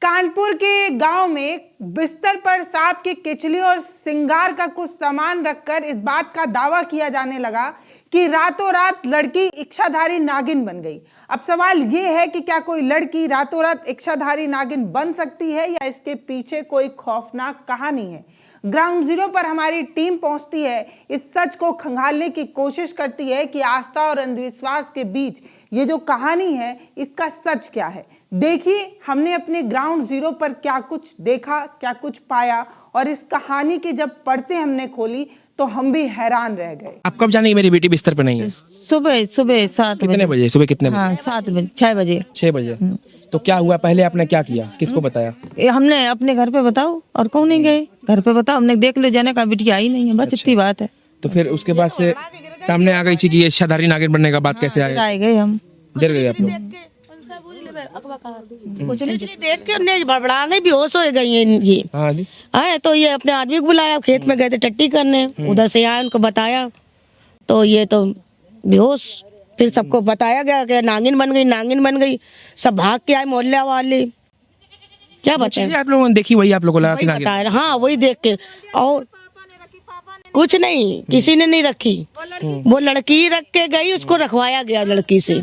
कानपुर के गांव में बिस्तर पर सांप की किचली और सिंगार का कुछ सामान रखकर इस बात का दावा किया जाने लगा कि रातों रात लड़की इच्छाधारी नागिन बन गई। अब सवाल ये है कि क्या कोई लड़की रातों रात इच्छाधारी नागिन बन सकती है या इसके पीछे कोई खौफनाक कहानी है। ग्राउंड जीरो पर हमारी टीम पहुंचती है, इस सच को खंगालने की कोशिश करती है कि आस्था और अंधविश्वास के बीच ये जो कहानी है इसका सच क्या है। देखिए हमने अपने ग्राउंड जीरो पर क्या कुछ देखा, क्या कुछ पाया, और इस कहानी की जब पढ़ते हमने खोली तो हम भी हैरान रह गए। आप कब जाने मेरी बेटी बिस्तर पे नहीं है? सुबह 7 कितने बजे? सुबह कितने बजे? हाँ 7 बजे 6 बजे 6 बजे। तो क्या हुआ, पहले आपने क्या किया, किसको बताया? हमने अपने घर पे बताओ और कौन नहीं गए घर पे बताओ, हमने देख लो जाने का बिटिया आई नहीं है, बस इतनी बात है। तो फिर उसके बाद से सामने आ गई थी कि ये इच्छाधारी नागिन बनने का बात कैसे आया? आए गए हम, डर गए आप लोग? कुछ नहीं देख के हमने बड़बड़ा गई, बेहोश हो गई हैं ये। हाँ जी। आए तो ये अपने आदमी को बुलाया, खेत में गए थे टट्टी करने, उधर से आए, उनको बताया तो ये तो बेहोश। फिर सबको बताया गया कि नागिन बन गई, नागिन बन गई। सब भाग के आए मोहल्ले वाले। क्या बताएं, आप लोगों ने देखी, वही आप लोगों को लगा कि वही नागिन? बताया, हाँ वही देख के। और कुछ नहीं, किसी ने नहीं रखी, वो लड़की रख के गई, उसको रखवाया गया लड़की से,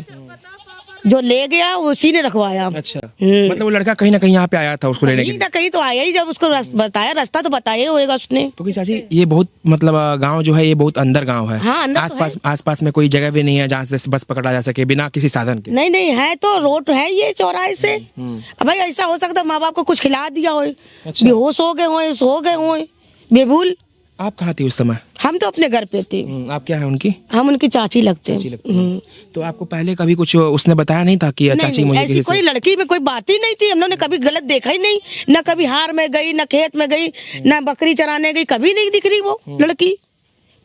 जो ले गया उसी ने रखवाया। अच्छा, मतलब वो लड़का कहीं ना कहीं यहाँ पे आया था उसको लेने के कहीं लिए? ना कहीं तो आया ही, जब उसको बताया रास्ता तो बताया होगा उसने। तो चाची ये बहुत मतलब गांव जो है ये बहुत अंदर गांव है। हाँ, अंदर तो आसपास में कोई जगह भी नहीं है जहाँ से बस पकड़ा जा सके बिना किसी साधन के? नहीं नहीं है, तो रोड है ये चौराहे से। अब भाई ऐसा हो सकता है माँ बाप को कुछ खिला दिया हो, बेहोश हो गए हो, सो गए हो बेभूल। आप कहाँ थी उस समय? हम तो अपने घर पे थे। आप क्या है उनकी? हम उनकी चाची लगते चाची हैं। लगती हैं। तो आपको पहले कभी कुछ उसने बताया नहीं था कि चाची मुझे ऐसी किसी कोई लड़की में कोई बात ही नहीं थी, हम लोगों ने कभी गलत देखा ही नहीं, न कभी हार में गई, न खेत में गई, न बकरी चराने गई, कभी नहीं दिख रही वो लड़की।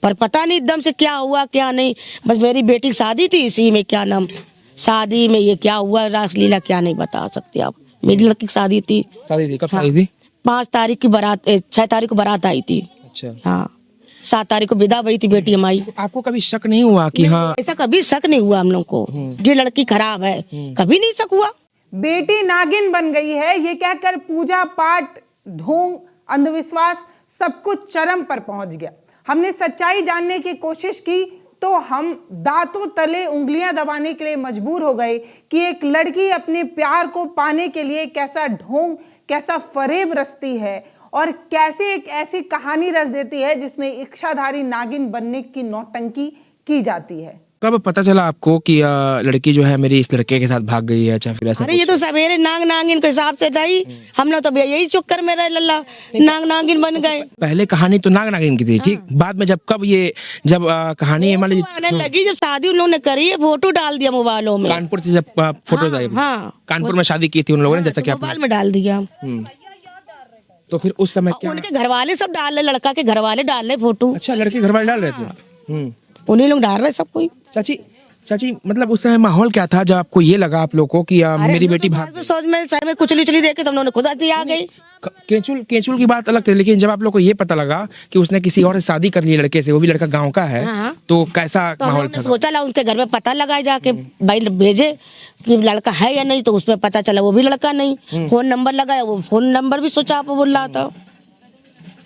पर पता नहीं एकदम से क्या हुआ क्या नहीं। बस मेरी बेटी की शादी थी, इसी में क्या नाम, शादी में ये क्या हुआ रासलीला क्या नहीं बता सकते आप। मेरी लड़की की शादी थी। शादी थी? कब शादी थी? 5 तारीख की बारात, 6 तारीख को बारात आई थी। अच्छा। हाँ 7 तारीख को विदा हुई थी बेटी हमारी। आपको कभी शक नहीं हुआ कि हाँ ऐसा कभी शक नहीं हुआ हम लोग को, ये लड़की खराब है, कभी नहीं शक हुआ। बेटी नागिन बन गई है ये कहकर पूजा पाठ, ढोंग, अंधविश्वास सब कुछ चरम पर पहुंच गया। हमने सच्चाई जानने की कोशिश की तो हम दांतों तले उंगलियां दबाने के लिए मजबूर हो गए कि एक लड़की अपने प्यार को पाने के लिए कैसा ढोंग, कैसा फरेब रचती है और कैसे एक ऐसी कहानी रच देती है जिसमें इच्छाधारी नागिन बनने की नौटंकी की जाती है। कब पता चला आपको कि लड़की जो है मेरी इस लड़के के साथ भाग गई है? अच्छा, फिर ऐसा अरे ये तो सवेरे नागिन के हिसाब से नहीं, हम लोग तो यही चक्कर में रहे, लल्ला नागिन बन गए। पहले कहानी तो नागिन की थी, ठीक। बाद में जब कहानी मान लीजिए आने लगी, जब शादी उन लोगों ने करी है, फोटो डाल दिया मोबाइलों में। कानपुर से जब फोटो आई, हाँ कानपुर में शादी की थी उन लोगों ने, जैसा कि मोबाइल में डाल दिया। तो फिर उस समय क्या? उनके घर वाले सब डाल रहे, लड़का के घर वाले डाल रहे फोटो। अच्छा, लड़के घर वाले डाल रहे थे? उन्हीं लोग डाल रहे सब कोई। चाची मतलब उस समय माहौल क्या था जब आपको ये लगा आप लोग को कि मेरी बेटी भाग? सोच में सर में कुचली देखे तो हम लोगों ने खुद आ गई। केचुल की बात अलग थी, लेकिन जब आप लोग को ये पता लगा कि उसने किसी और से शादी कर ली लड़के से, वो भी लड़का गांव का है, तो कैसा माहौल था? सोचा ला उनके घर में पता लगाए जाके, भाई भेजे कि लड़का है या नहीं, तो उसमें पता चला वो भी लड़का नहीं। फोन नंबर लगाया, वो फोन नंबर भी स्विच ऑफ बोल रहा था।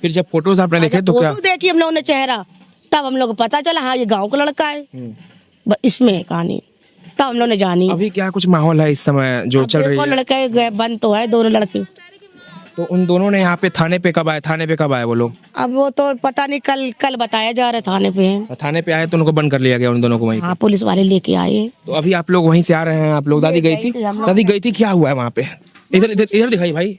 फिर जब फोटोज आपने देखे तो क्या देखी हम लोगों ने चेहरा, तब हम लोग को पता चला हाँ ये गाँव का लड़का है। इसमें कहानी तब हम लोग ने जानी। अभी क्या कुछ माहौल है इस समय जो चल रही है? लड़के बंद तो है, दोनों लड़के। तो उन दोनों ने यहाँ पे थाने पे कब आए वो लोग? अब वो तो पता नहीं, कल बताया जा रहा है थाने पे है। थाने पे आए तो उनको बंद कर लिया गया उन दोनों को वहीं पे? हाँ पुलिस वाले लेके आए। तो अभी आप लोग वहीं से आ रहे हैं? आप लोग दादी गई थी, क्या हुआ है वहाँ पे? इधर दिखाई भाई।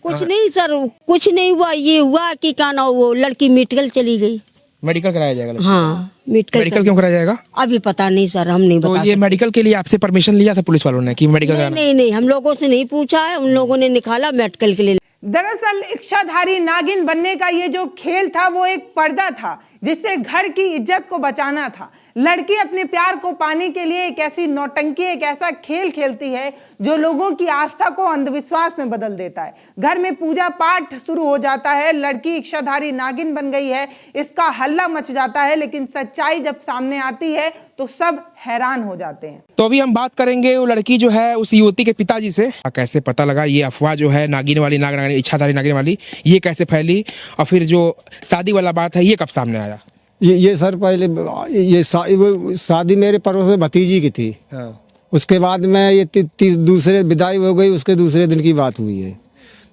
कुछ नहीं सर, कुछ नहीं हुआ। ये हुआ कि क्या ना, वो लड़की मेडिकल चली गई। मेडिकल कराया जाएगा? हाँ मेडिकल क्यों कराया जाएगा? अभी पता नहीं सर, हम नहीं तो बता ये मेडिकल के लिए आपसे परमिशन लिया था पुलिस वालों ने कि मेडिकल कराना? नहीं, हम लोगों से नहीं पूछा है, उन लोगों ने निकाला मेडिकल के लिए। दरअसल इच्छाधारी नागिन बनने का ये जो खेल था वो एक पर्दा था जिससे घर की इज्जत को बचाना था, लड़की अपने प्यार को पाने के लिए एक ऐसी नौटंकी, एक ऐसा खेल खेलती है जो लोगों की आस्था को अंधविश्वास में बदल देता है। घर में पूजा पाठ शुरू हो जाता है, लड़की इच्छाधारी नागिन बन गई है, इसका हल्ला मच जाता है, लेकिन सच्चाई जब सामने आती है तो सब हैरान हो जाते हैं। तो अभी हम बात करेंगे वो लड़की जो है उस युवती के पिताजी से, कैसे पता लगा ये अफवाह जो है नागिन वाली, नागिन इच्छाधारी नागिन वाली, ये कैसे फैली, और फिर जो शादी वाला बात है ये कब सामने आया। ये सर पहले वो शादी मेरे पड़ोस में भतीजी की थी। हाँ। उसके बाद में ये दूसरे विदाई हो गई, उसके दूसरे दिन की बात हुई है।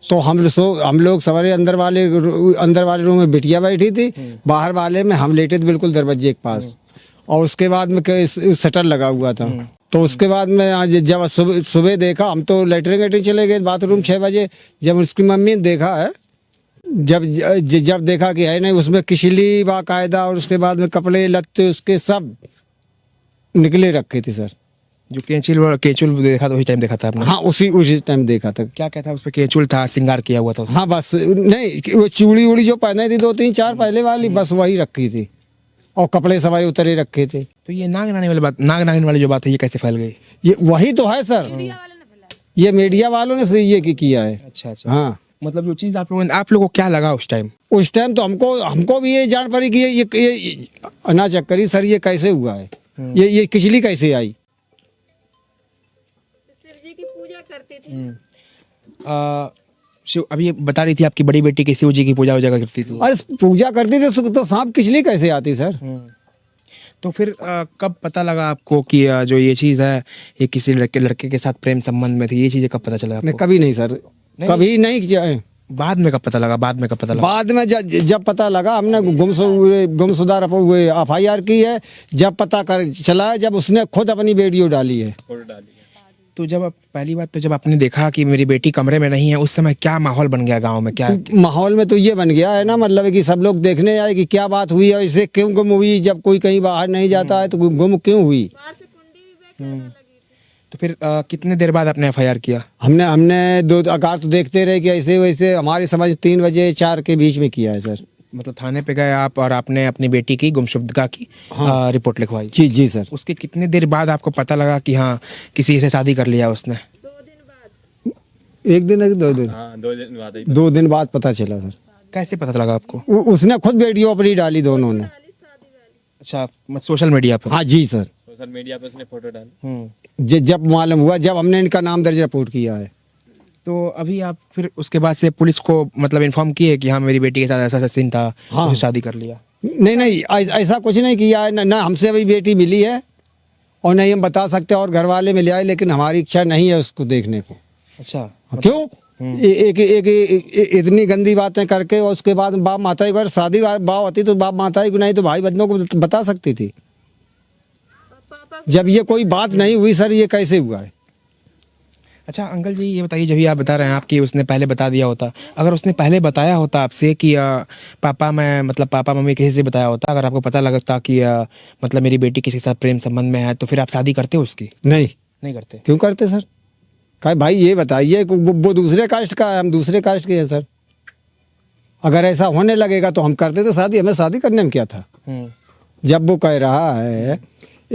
तो हम लोग सवारे अंदर वाले रूम में बिटिया बैठी थी, बाहर वाले में हम लेटे थे बिल्कुल दरवाजे के पास, और उसके बाद में शटर लगा हुआ था। तो उसके बाद में आज जब सुबह देखा, हम तो लेटरिन चले गए बाथरूम 6 बजे, जब उसकी मम्मी ने देखा है, जब देखा कि है नहीं, उसमें किशली बाकायदा, और उसके बाद में कपड़े लत्ते उसके सब निकले रखे थे सर। जो केचुल देखा तो उसी टाइम देखा था आपने। हाँ, उसी टाइम देखा था। क्या क्या था उस पे, केचुल था, श्रृंगार किया हुआ था उसमें? हाँ बस, नहीं वो चूड़ी उड़ी जो पहने थी 2 3 4 पहले वाली, बस वही रखी थी, और कपड़े सवारे उतरे रखे थे। तो ये नाग नागिन वाली जो बात है ये कैसे फैल गई? ये वही तो है सर, ये मीडिया वालों ने से ये किया है। अच्छा अच्छा। हाँ, मतलब जो चीज आप लोगों को क्या लगा उस टाइम? उस टाइम तो हमको भी ये जान पड़ी कि ये अनाज चक्करी सर, ये कैसे हुआ है, ये किचली कैसे आई। शिव, अभी ये बता रही थी आपकी बड़ी बेटी की शिव जी की पूजा वूजा करती थी। अरे पूजा करती थी तो सांप किचली कैसे आती सर। तो फिर कब पता लगा आपको कि जो ये चीज है ये किसी लड़के के साथ प्रेम संबंध में थी? ये चीजें कब पता चला आपको? कभी नहीं सर, कभी नहीं किया है। बाद में कब पता लगा? बाद में जब पता लगा, हमने गुमशुदा FIR की है, जब पता कर चला, जब उसने खुद अपनी वीडियो डाली है। तो जब पहली बात तो जब आपने देखा कि मेरी बेटी कमरे में नहीं है, उस समय क्या माहौल बन गया गांव में? क्या माहौल में तो ये बन गया है ना, मतलब कि सब लोग देखने आए कि क्या बात हुई है, इसे क्यों गुम हुई। जब कोई कहीं बाहर नहीं जाता है तो गुम क्यों हुई। तो फिर कितने देर बाद आपने FIR किया? हमने 2 आकार तो देखते रहे कि ऐसे वैसे, हमारी समझ 3 बजे 4 के बीच में किया है सर। मतलब थाने पे गए आप और आपने अपनी बेटी की गुमशुदगी की रिपोर्ट लिखवाई? जी सर। उसके कितने देर बाद आपको पता लगा कि हाँ किसी से शादी कर लिया उसने? 1 दिन 2 दिन? हाँ, 2 दिन बाद पता चला सर। कैसे पता लगा आपको? उसने खुद वीडियो अपनी डाली, दोनों ने। अच्छा, सोशल मीडिया पर? हाँ जी सर, सोशल मीडिया पे उसने फोटो डाली। जब मालूम हुआ, जब हमने इनका नाम दर्ज रिपोर्ट किया है। तो अभी आप फिर उसके बाद से पुलिस को मतलब इन्फॉर्म किए कि हाँ मेरी बेटी के साथ ऐसा सीन था, हाँ। उसे शादी कर लिया? नहीं, ऐसा कुछ नहीं किया है ना हमसे अभी बेटी मिली है, और नहीं हम बता सकते, और घर वाले मिले आए, लेकिन हमारी इच्छा नहीं है उसको देखने को। अच्छा, क्यों? एक इतनी गंदी बातें करके, और उसके बाद बाप माता की, अगर शादी बात होती तो बाप माता की नहीं तो भाई बहनों को बता सकती थी। जब ये कोई बात नहीं हुई सर, ये कैसे हुआ है? अच्छा अंकल जी ये बताइए, जब ये आप बता रहे हैं आपकी उसने पहले बता दिया होता, अगर उसने पहले बताया होता आपसे कि पापा मम्मी किसी से बताया होता, अगर आपको पता लगता कि मतलब मेरी बेटी किसी के साथ प्रेम संबंध में है, तो फिर आप शादी करते उसकी? नहीं करते। क्यों करते सर? क्या भाई ये बताइए, वो दूसरे कास्ट का है, हम दूसरे कास्ट के हैं सर। अगर ऐसा होने लगेगा तो हम करते तो शादी, हमें शादी करने में क्या था। जब वो कह रहा है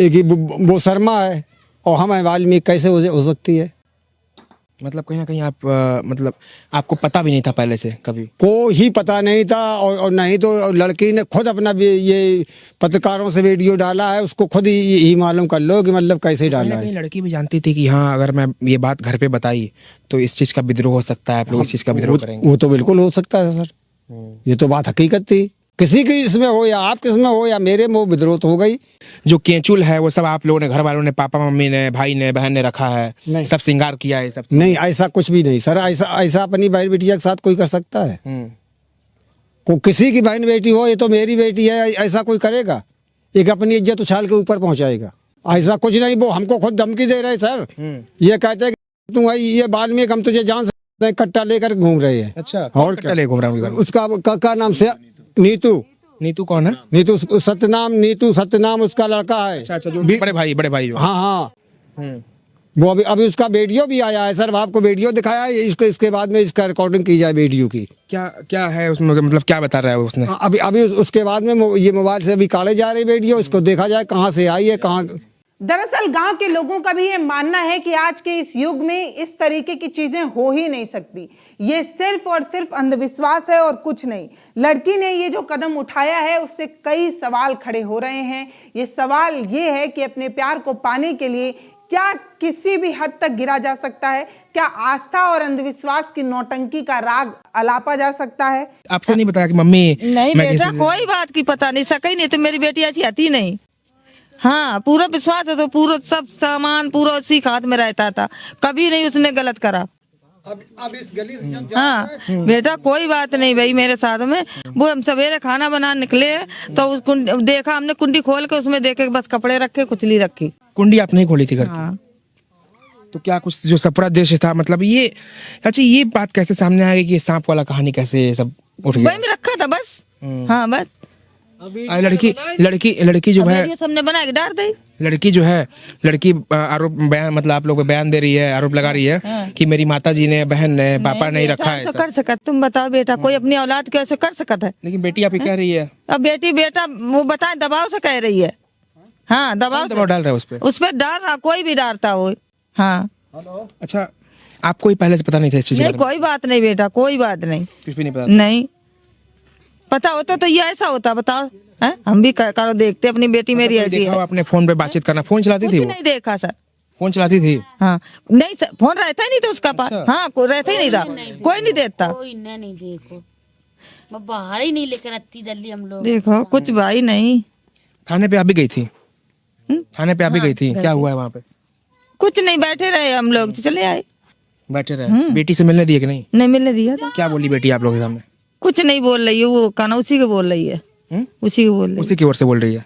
कि वो शर्मा है और हम वाल्मीकि, कैसे हो सकती है? मतलब कहीं ना कहीं आप मतलब आपको पता भी नहीं था पहले से कभी? को ही पता नहीं था, और नहीं तो लड़की ने खुद अपना ये पत्रकारों से वीडियो डाला है, उसको खुद ही मालूम कर लो कि मतलब कैसे डाला है। लड़की भी जानती थी कि हाँ अगर मैं ये बात घर पे बताई तो इस चीज का विद्रोह हो सकता है, आप लोग इस चीज का विद्रोह करेंगे। वो तो बिल्कुल हो सकता है सर, ये तो बात हकीकत थी। किसी की इसमें हो या आप किसमें हो या मेरे में, विद्रोह तो हो गई। जो केचुल है वो सब आप लोगों ने, घर वालों ने, पापा मम्मी ने, भाई ने, बहन ने रखा है, सब श्रृंगार किया है? सब नहीं, ऐसा कुछ भी नहीं सर। ऐसा अपनी बहन बेटिया के साथ कोई कर सकता है? किसी की बहन बेटी हो, ये तो मेरी बेटी है, ऐसा कोई करेगा? एक अपनी इज्जत उछाल के ऊपर पहुंचाएगा? ऐसा कुछ नहीं। वो हमको खुद धमकी दे रहे सर, ये कहते हैं कि तू ये वाल्मीकि, हम तुझे जान सकते, कट्टा लेकर घूम रहे हैं। अच्छा, और कट्टा लेकर घूम रहा हूँ? उसका नाम से नीतू कौन है? नीतू सतनाम उसका लड़का है। अच्छा, जो बड़े भाई हाँ। वो अभी उसका वीडियो भी आया है सर, आपको वीडियो दिखाया है, इसको इसके बाद में इसका रिकॉर्डिंग की जाए वीडियो की। क्या क्या है उसमें, मतलब क्या बता रहा है उसने? अभी उसके बाद में ये मोबाइल से अभी काढ़े जा रही वीडियो, इसको देखा जाए कहाँ से आई है कहाँ। दरअसल गांव के लोगों का भी ये मानना है कि आज के इस युग में इस तरीके की चीजें हो ही नहीं सकती। ये सिर्फ और सिर्फ अंधविश्वास है और कुछ नहीं। लड़की ने ये जो कदम उठाया है उससे कई सवाल खड़े हो रहे हैं। ये सवाल ये है कि अपने प्यार को पाने के लिए क्या किसी भी हद तक गिरा जा सकता है? क्या आस्था और अंधविश्वास की नौटंकी का राग अलापा जा सकता है? आपसे नहीं बताया कि मम्मी नहीं मैं बेटा, किसी से- कोई बात की पता नहीं, सका ही नहीं तो मेरी बेटी ऐसी आती नहीं। हाँ, पूरा विश्वास है, तो पूरा सब सामान पूरा उसी के हाथ में रहता था, कभी नहीं उसने गलत करा। अब इस गली से जब हाँ बेटा, कोई बात नहीं भाई मेरे साथ में। वो हम सवेरे खाना बनाने निकले हैं तो उस देखा हमने, कुंडी खोल के उसमें देखे बस कपड़े रखे, कुचली रखी। कुंडी आपने ही खोली थी घर की? हाँ। तो क्या कुछ जो सपरा दृश्य था, मतलब ये अच्छा, ये बात कैसे सामने आ गई कि ये सांप वाला कहानी कैसे सब उठ गया? वही में रखा था बस। हाँ बस। लड़की जो है, वीडियो सबने बना के डाल दी। लड़की आरोप बयान, मतलब आप लोग पे बयान दे रही है, आरोप लगा रही है कि मेरी माता जी ने, बहन ने, पापा नहीं रखा है ऐसा ऐसा। कर सकत, तुम बताओ बेटा, कोई अपनी औलाद को ऐसे कर सकत है? लेकिन बेटी आप ही कह रही है। अब बेटा वो बताए दबाव से कह रही है। हाँ, दबाव डाल रहा है उस पर डाल रहा, कोई भी डालता हो। हाँ। अच्छा, आपको ही पहले से पता नहीं था इस चीज के नहीं, बारे में? कोई बात नहीं बेटा, कोई बात नहीं। कुछ भी नहीं पता? नहीं पता होता तो ये ऐसा होता, बताओ। हैं? हम भी करो देखते, अपनी बेटी मेरी ऐसी देखा है। हो आपने फोन पे बातचीत करना? फोन चलाती थी कुछ वो? नहीं देखा सर। फोन चलाती थी? हाँ, नहीं सर, फोन रहता ही नहीं था उसका पास। अच्छा। हाँ, कोई रहता ही नहीं था, कोई नहीं देता। कोई नहीं देखो, मैं बाहर ही नहीं लेकर आती दिल्ली हम लोग। देखो कुछ भाई नहीं। थाने पे आप भी गई थी? थाने पे आप भी गई थी? क्या हुआ है वहाँ पे? कुछ नहीं, बैठे रहे हम लोग, चले आए। बैठे रहे? बेटी से मिलने दिए कि नहीं? नहीं मिलने दिया था। क्या बोली बेटी आप लोगों के सामने? कुछ नहीं बोल रही है, वो काना उसी के बोल रही है। उसी के बोल रही उसी की ओर से बोल रही है? है,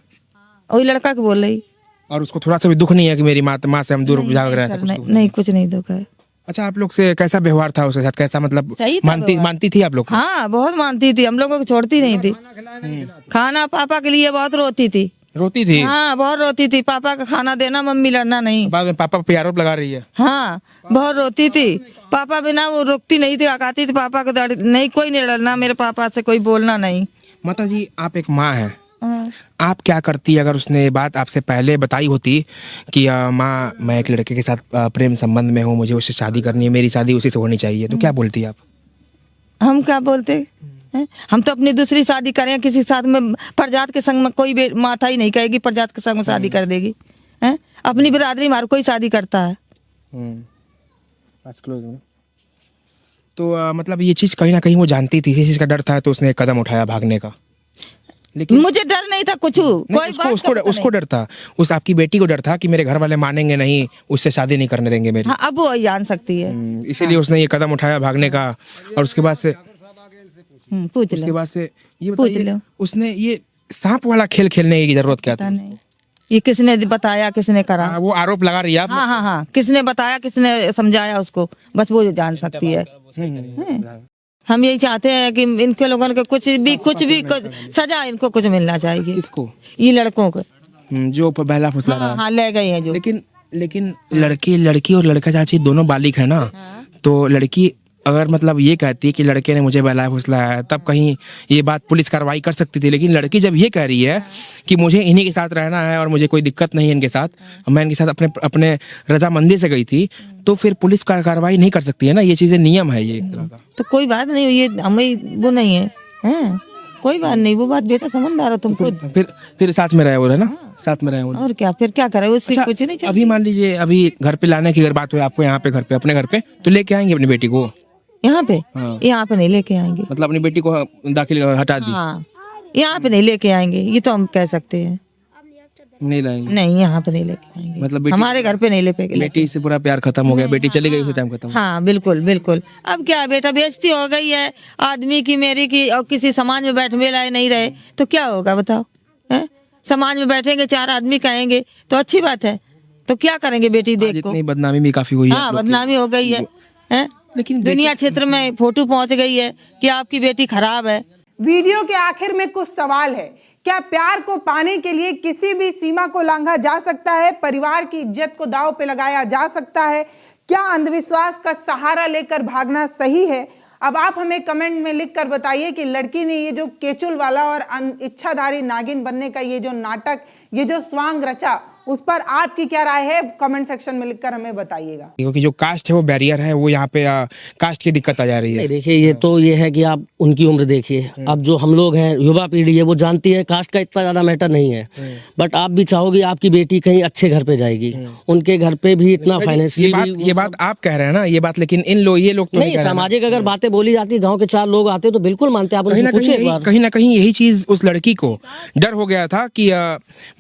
वही लड़का के बोल रही। और उसको थोड़ा सा भी दुख नहीं है कि मेरी माँ से हम दूर भाग रहे हैं? ऐसा सर, कुछ नहीं, दुख नहीं कुछ नहीं दुख है। अच्छा, आप लोग से कैसा व्यवहार था उसके साथ? कैसा, मतलब सही था मानती थी आप लोग को? हाँ, बहुत मानती थी, हम लोगों को छोड़ती नहीं थी। खाना पापा के लिए बहुत रोती थी। रोती थी? हाँ, बहुत रोती थी, पापा का खाना देना, मम्मी लड़ना नहीं। बाद में पापा पे आरोप लगा रही है? हाँ, बहुत रोती थी, पापा बिना वो रुकती नहीं थी, आती थी पापा को नहीं, कोई नहीं लड़ना मेरे पापा से, कोई बोलना नहीं। माता जी, आप एक माँ है, हाँ। आप क्या करती अगर उसने ये बात आपसे पहले बताई होती कि माँ मैं एक लड़के के साथ प्रेम संबंध में हूँ, मुझे उससे शादी करनी है, मेरी शादी उसी से होनी चाहिए, तो क्या बोलती आप? हम क्या बोलते हैं? हम तो अपनी दूसरी शादी करें किसी साथ में, प्रजात के संग में कोई माता ही नहीं कहेगी प्रजात के संग में शादी कर देगी। हैं? अपनी बिरादरी मार कोई शादी करता है। तो मतलब ये चीज़ कहीं ना कहीं वो जानती थी, इस चीज़ का डर था, तो उसने एक कदम उठाया भागने का। लेकिन मुझे डर नहीं था कुछ, कोई बात उसको डर था, उस आपकी बेटी को डर था कि मेरे घर वाले मानेंगे नहीं, उससे शादी नहीं करने देंगे मेरी। हाँ, अब वो जान सकती है। इसीलिए उसने ये कदम उठाया भागने का। और उसके बाद से पूछ उसके लो, बाद से ये पूछ बताइए, लो। उसने ये सांप वाला खेल खेलने की जरूरत क्या पता थी? नहीं ये किसने बताया, किसने करा। वो आरोप लगा रही है आप? हाँ हाँ हाँ, किसने बताया, किसने समझाया उसको, बस वो जान सकती है। हम यही चाहते हैं कि इनके लोगों को कुछ भी सजा इनको कुछ मिलना चाहिए। किसको? ये लड़कों को जो बहला फुसला रहा हाँ, है। हाँ, ले गए हैं जो। लेकिन लड़की और लड़का चाची दोनों बालिग है ना। तो लड़की अगर मतलब ये कहती है कि लड़के ने मुझे बहलाया फुसलाया है, तब कहीं ये बात पुलिस कार्रवाई कर सकती थी। लेकिन लड़की जब ये कह रही है कि मुझे इन्हीं के साथ रहना है और मुझे कोई दिक्कत नहीं है इनके साथ, मैं इनके साथ अपने रजामंदी से गई थी, तो फिर पुलिस कार्रवाई नहीं कर सकती है ना। ये चीजें नियम है ये एक तरह का। तो कोई बात नहीं, ये हमें वो नहीं है, हैं? कोई बात नहीं, वो बात बेटा समझदार हो तुम खुद। फिर साथ में रहे वो, है ना? साथ में रहे वो। और क्या, फिर क्या करे, उससे अच्छा, कुछ नहीं चलता। अभी मान लीजिए अभी घर पे लाने की अगर बात हुई आपको, यहाँ पे घर पे, अपने घर पे, तो लेके आएंगे अपनी बेटी को? यहाँ पे हाँ। यहाँ पे नहीं लेके आएंगे। मतलब अपनी बेटी को दाखिल हटा दी? हाँ, यहाँ पे नहीं लेके आएंगे, ये तो हम कह सकते हैं। नहीं लाएंगे? नहीं, यहाँ पे नहीं लेके आएंगे, मतलब हमारे घर पे नहीं लेके बेटी से पूरा प्यार खत्म हो गया, बेटी चली गई उसी टाइम खत्म। हाँ, बिल्कुल बिल्कुल। अब क्या बेटा, बेइज्जती हो गई है आदमी की, मेरी की, और किसी समाज में बैठने लाए नहीं रहे तो क्या होगा बताओ? हैं? समाज में बैठेंगे, चार आदमी कहेंगे तो अच्छी बात है, तो क्या करेंगे बेटी देख को? इतनी बदनामी भी काफी हुई है। हाँ, बदनामी हो गई है, हैं? लेकिन दुनिया क्षेत्र में फोटो पहुंच गई है कि आपकी बेटी खराब है। वीडियो के आखिर में कुछ सवाल है क्या प्यार को पाने के लिए किसी भी सीमा को लांघा जा सकता है? परिवार की इज्जत को दांव पे लगाया जा सकता है? क्या अंधविश्वास का सहारा लेकर भागना सही है? अब आप हमें कमेंट में लिख कर बताइए कि लड़की ने ये जो केचुल वाला और इच्छाधारी नागिन बनने का ये जो नाटक, ये जो स्वांग रचा, उस पर आपकी क्या राय है? कमेंट सेक्शन में लिखकर हमें बताइएगा। क्योंकि जो कास्ट है वो बैरियर है, वो यहाँ पे कास्ट की दिक्कत आ जा रही है। नहीं, देखिए ये तो ये है कि आप उनकी उम्र देखिए। अब जो हम लोग हैं, युवा पीढ़ी है, वो जानती है कास्ट का इतना ज्यादा मैटर नहीं है। बट आप भी चाहोगे आपकी बेटी कहीं अच्छे घर पे जाएगी, उनके घर पे भी इतना फाइनेंशियली ये बात आप कह रहे हैं ना, ये बात, लेकिन ये लोग तो नहीं, सामाजिक अगर बातें बोली जाती है, गांव के 4 लोग आते तो बिल्कुल मानते। आप उनसे पूछिए एक बार। कहीं ना कहीं यही चीज उस लड़की को डर हो गया था कि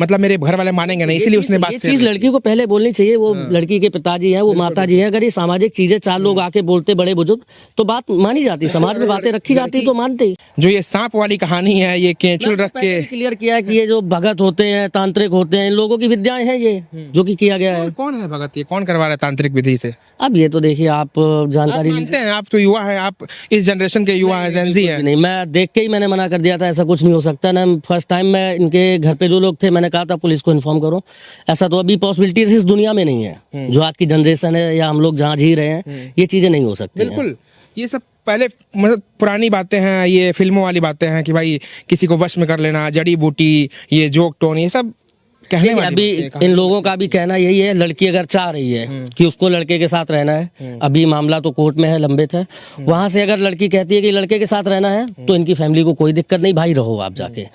मतलब मेरे घर वाले मानेंगे नहीं, इसलिए उसने बात चीज लड़की को पहले बोलनी चाहिए। वो लड़की के पिताजी हैं, वो माता जी हैं। अगर ये सामाजिक चीजें 4 लोग आके बोलते, बड़े बुजुर्ग, तो बात मानी जाती, समाज में बातें रखी जाती तो मानते। जो ये सांप वाली कहानी है, ये केचुल रख के क्लियर किया है कि ये जो भगत होते हैं, तांत्रिक होते हैं, इन लोगों की विद्याएं हैं ये जो कि किया गया है। कौन है भगत? ये कौन करवा रहा है तांत्रिक विधि से? अब ये तो देखिए आप जानकारी मानते हैं, आप तो युवा है, आप इस जनरेशन के युवा है, जेन ज़ी है। नहीं, मैं देख के ही मैंने मना कर दिया था, ऐसा कुछ नहीं हो सकता ना। फर्स्ट टाइम मैं इनके घर पे जो लोग थे, मैंने कहा था पुलिस को इन्फॉर्म करो। ऐसा तो अभी पॉसिबिलिटीज इस दुनिया में नहीं है। जो आज की जनरेशन है या हम लोग जहाँ जी रहे हैं, ये चीजें नहीं हो सकती। बिल्कुल, ये सब पहले मतलब पुरानी बातें हैं, ये फिल्मों वाली बातें हैं कि भाई किसी को वश में कर लेना, जड़ी बूटी, ये जोक टोन, ये सब कहने वाली अभी इन लोगों का भी कहना यही है, लड़की अगर चाह रही है कि उसको लड़के के साथ रहना है, अभी मामला तो कोर्ट में है, लंबित है, वहां से अगर लड़की कहती है कि लड़के के साथ रहना है, तो इनकी फैमिली को कोई दिक्कत नहीं, भाई रहो आप जाके।